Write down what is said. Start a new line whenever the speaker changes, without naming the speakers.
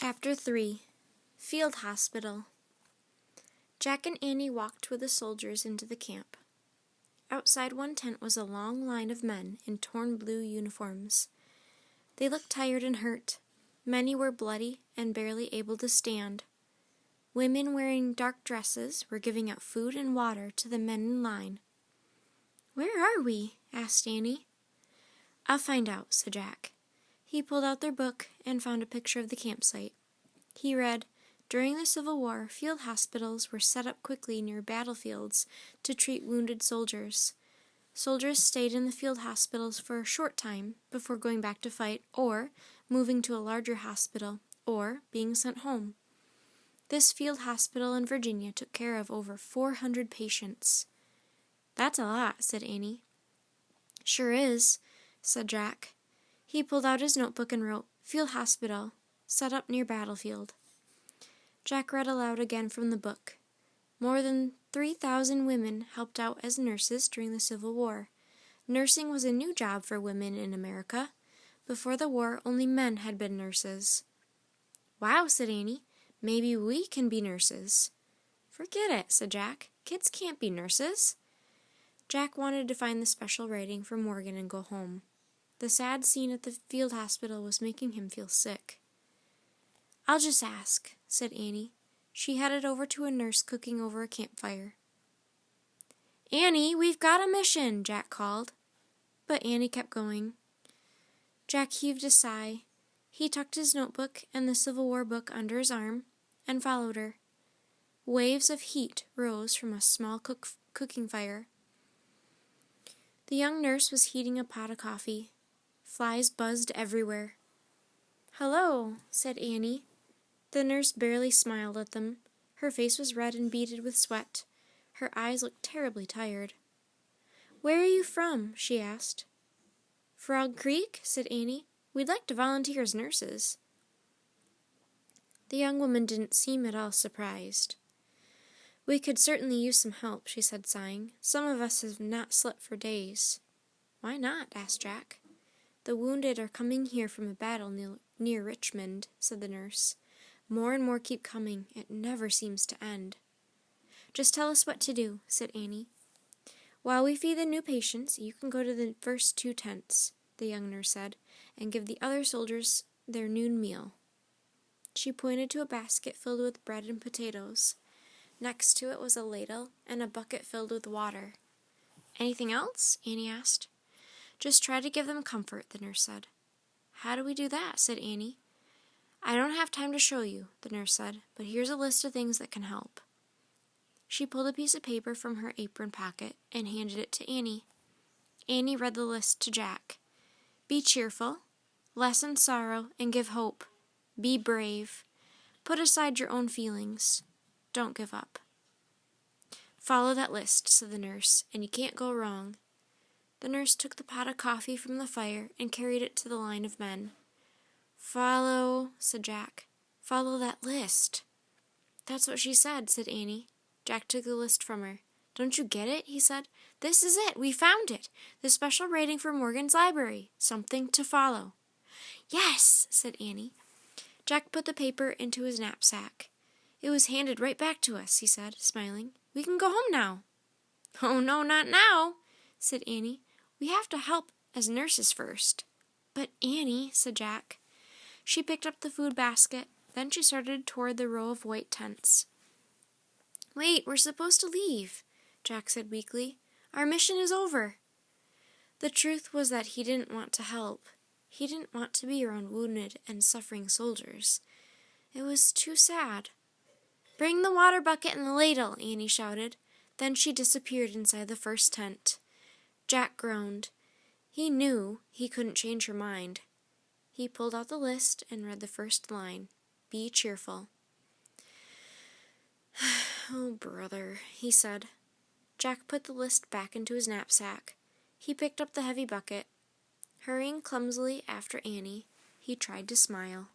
Chapter 3 Field Hospital. Jack and Annie walked with the soldiers into the camp. Outside one tent was a long line of men in torn blue uniforms. They looked tired and hurt. Many were bloody and barely able to stand. Women wearing dark dresses were giving out food and water to the men in line. "Where are we?" asked Annie. "I'll find out," said Jack. He pulled out their book and found a picture of the campsite. He read, "During the Civil War, field hospitals were set up quickly near battlefields to treat wounded soldiers. Soldiers stayed in the field hospitals for a short time before going back to fight or moving to a larger hospital or being sent home. This field hospital in Virginia took care of over 400 patients." "That's a lot," said Annie. "Sure is," said Jack. He pulled out his notebook and wrote, "Field Hospital, set up near battlefield." Jack read aloud again from the book. More than 3,000 women helped out as nurses during the Civil War. Nursing was a new job for women in America. Before the war, only men had been nurses. "Wow," said Annie. "Maybe we can be nurses." "Forget it," said Jack. "Kids can't be nurses." Jack wanted to find the special writing for Morgan and go home. The sad scene at the field hospital was making him feel sick. "I'll just ask," said Annie. She headed over to a nurse cooking over a campfire. "Annie, we've got a mission," Jack called. But Annie kept going. Jack heaved a sigh. He tucked his notebook and the Civil War book under his arm and followed her. Waves of heat rose from a small cooking fire. The young nurse was heating a pot of coffee. Flies buzzed everywhere. "Hello," said Annie. The nurse barely smiled at them. Her face was red and beaded with sweat. Her eyes looked terribly tired. "Where are you from?" she asked. "Frog Creek," said Annie. "We'd like to volunteer as nurses." The young woman didn't seem at all surprised. "We could certainly use some help," she said, sighing. "Some of us have not slept for days." "Why not?" asked Jack. "The wounded are coming here from a battle near Richmond," said the nurse. "More and more keep coming. It never seems to end." "Just tell us what to do," said Annie. "While we feed the new patients, you can go to the first 2 tents," the young nurse said, "and give the other soldiers their noon meal." She pointed to a basket filled with bread and potatoes. Next to it was a ladle and a bucket filled with water. "Anything else?" Annie asked. "Just try to give them comfort," the nurse said. "How do we do that?" said Annie. "I don't have time to show you," the nurse said, "but here's a list of things that can help." She pulled a piece of paper from her apron pocket and handed it to Annie. Annie read the list to Jack. "Be cheerful. Lessen sorrow and give hope. Be brave. Put aside your own feelings. Don't give up." "Follow that list," said the nurse, "and you can't go wrong." The nurse took the pot of coffee from the fire and carried it to the line of men. "Follow," said Jack. "Follow that list." "That's what she said," said Annie. Jack took the list from her. "Don't you get it?" he said. "This is it. We found it. The special rating for Morgan's library. Something to follow." "Yes," said Annie. Jack put the paper into his knapsack. "It was handed right back to us," he said, smiling. "We can go home now." "Oh, no, not now," said Annie. "We have to help as nurses first." "But Annie," said Jack. She picked up the food basket. Then she started toward the row of white tents. "Wait, we're supposed to leave," Jack said weakly. "Our mission is over." The truth was that he didn't want to help. He didn't want to be around wounded and suffering soldiers. It was too sad. "Bring the water bucket and the ladle," Annie shouted. Then she disappeared inside the first tent. Jack groaned. He knew he couldn't change her mind. He pulled out the list and read the first line, "Be cheerful." "Oh, brother," he said. Jack put the list back into his knapsack. He picked up the heavy bucket. Hurrying clumsily after Annie, he tried to smile.